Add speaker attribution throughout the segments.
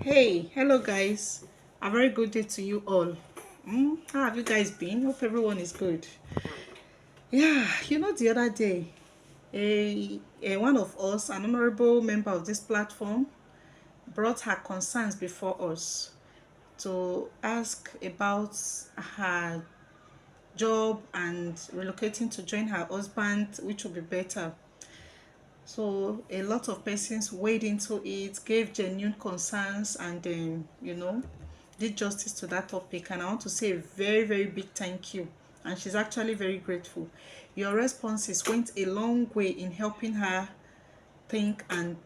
Speaker 1: Hey, hello guys. A very good day to you all. How have you guys been? Hope everyone is good. Yeah, the other day, one of us, an honorable member of this platform, brought her concerns before us to ask about her job and relocating to join her husband, which would be better. So a lot of persons weighed into it, gave genuine concerns, and did justice to that topic. And I want to say a very, very big thank you. And she's actually very grateful. Your responses went a long way in helping her think and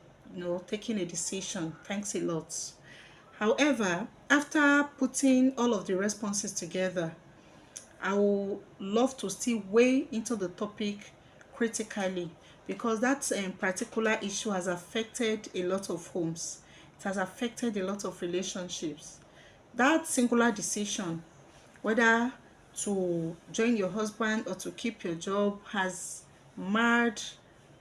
Speaker 1: taking a decision. Thanks a lot. However, after putting all of the responses together, I would love to still weigh into the topic critically because that particular issue has affected a lot of homes. It has affected a lot of relationships. That singular decision, whether to join your husband or to keep your job, has marred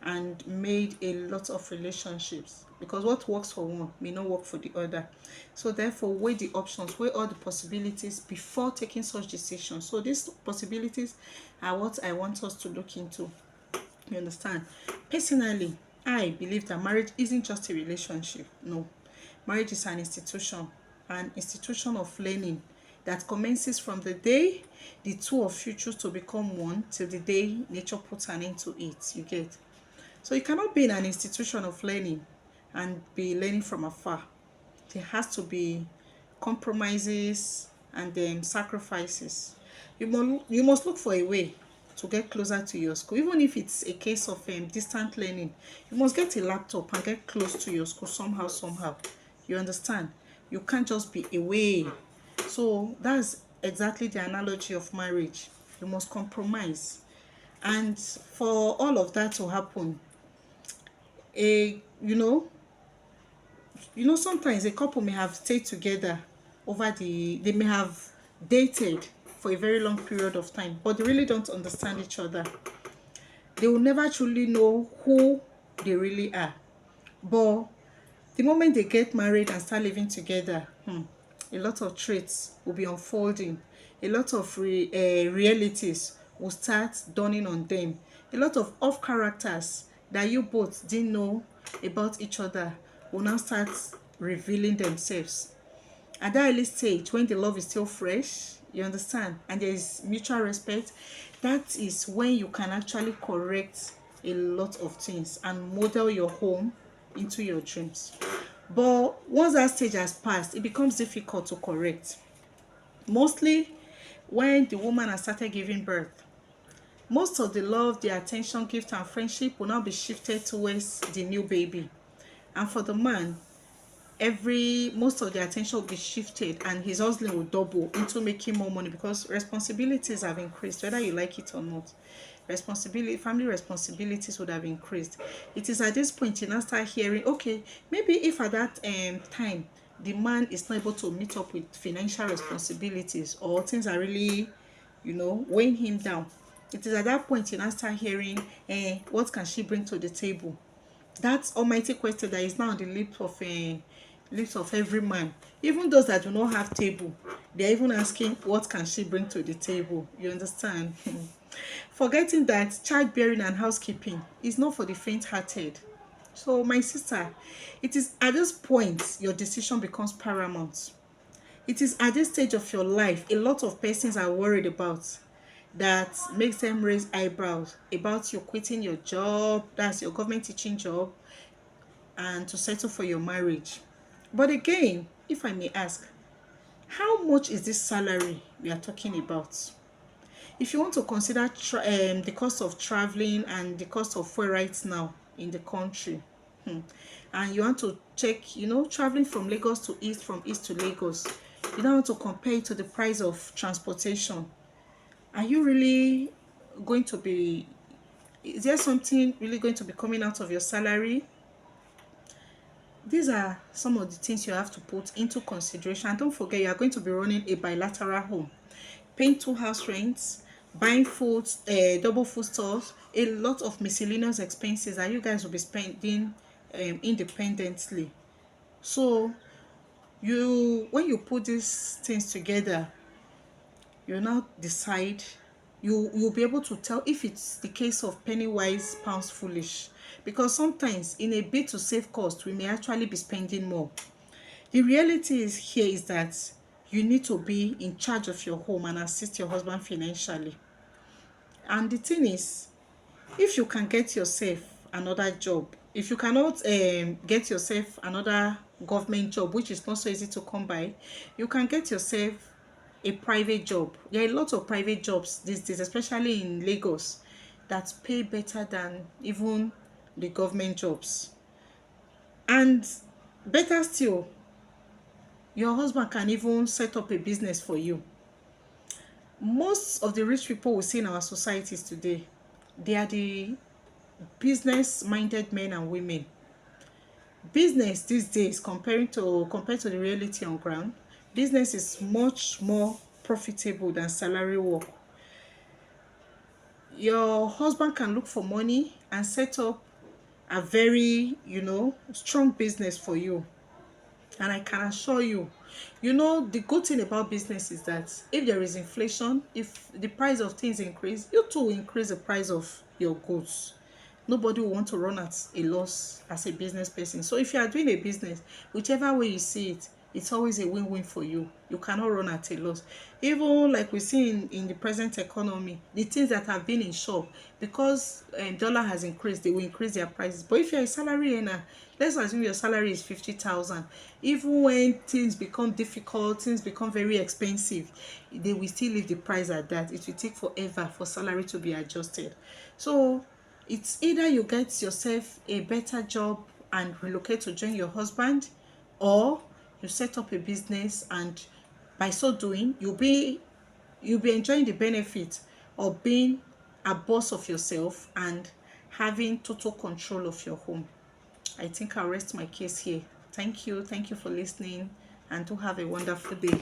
Speaker 1: and made a lot of relationships because what works for one may not work for the other. So therefore, weigh the options, weigh all the possibilities before taking such decisions. So these possibilities are what I want us to look into. You understand? Personally, I believe that marriage isn't just a relationship. No, marriage is an institution of learning that commences from the day the two of you choose to become one till the day nature puts an end to it. You get? So you cannot be in an institution of learning and be learning from afar. There has to be compromises and sacrifices. You must look for a way to get closer to your school, even if it's a case of distant learning. You must get a laptop and get close to your school somehow. You understand? You can't just be away. So that's exactly the analogy of marriage. You must compromise, and for all of that to happen, a sometimes a couple may have stayed together they may have dated for a very long period of time, but they really don't understand each other. They will never truly know who they really are. But the moment they get married and start living together, a lot of traits will be unfolding. A lot of realities will start dawning on them. A lot of off characters that you both didn't know about each other will now start revealing themselves. At that early stage, when the love is still fresh, you understand, and there is mutual respect, that is when you can actually correct a lot of things and model your home into your dreams. But once that stage has passed, it becomes difficult to correct. Mostly when the woman has started giving birth, most of the love, the attention, gift, and friendship will now be shifted towards the new baby. And for the man, every most of the attention will be shifted and his hustling will double into making more money because responsibilities have increased, whether you like it or not. Family responsibilities would have increased. It is at this point you now start hearing, okay, maybe if at that time the man is not able to meet up with financial responsibilities or things are really weighing him down, it is at that point you now start hearing, what can she bring to the table? That almighty question that is now on the lips of every man. Even those that do not have table, they are even asking, what can she bring to the table? You understand? Forgetting that childbearing and housekeeping is not for the faint-hearted. So my sister, it is at this point your decision becomes paramount. It is at this stage of your life a lot of persons are worried about, that makes them raise eyebrows about you quitting your job, that's your government teaching job, and to settle for your marriage. But again, if I may ask, how much is this salary we are talking about? If you want to consider the cost of traveling and the cost of fuel right now in the country, and you want to check, traveling from Lagos to East, from East to Lagos, you don't want to compare it to the price of transportation. Are you really going to be, is there something really going to be coming out of your salary? These are some of the things you have to put into consideration. And don't forget, you are going to be running a bilateral home, paying two house rents, buying food, double food stores, a lot of miscellaneous expenses that you guys will be spending independently. So When you put these things together, you now decide, you'll be able to tell if it's the case of penny wise pounds foolish, because sometimes in a bid to save cost we may actually be spending more. The reality is here is that you need to be in charge of your home and assist your husband financially. And the thing is, if you can get yourself another job, if you cannot get yourself another government job, which is not so easy to come by, you can get yourself a private job. There are a lot of private jobs these days, especially in Lagos, that pay better than even the government jobs. And better still, your husband can even set up a business for you. Most of the rich people we see in our societies today, they are the business minded men and women. Business these days, compared to the reality on ground, business is much more profitable than salary work. Your husband can look for money and set up a very, strong business for you. And I can assure you, the good thing about business is that if there is inflation, if the price of things increase, you too will increase the price of your goods. Nobody will want to run at a loss as a business person. So if you are doing a business, whichever way you see it, it's always a win-win for you. You cannot run at a loss. Even like we see in the present economy, the things that have been in shop, because dollar has increased, they will increase their prices. But if you're a salary earner, let's assume your salary is 50,000. Even when things become difficult, things become very expensive, they will still leave the price at that. It will take forever for salary to be adjusted. So it's either you get yourself a better job and relocate to join your husband, or you set up a business, and by so doing you'll be enjoying the benefit of being a boss of yourself and having total control of your home. I think I'll rest my case here. Thank you for listening, and do have a wonderful day.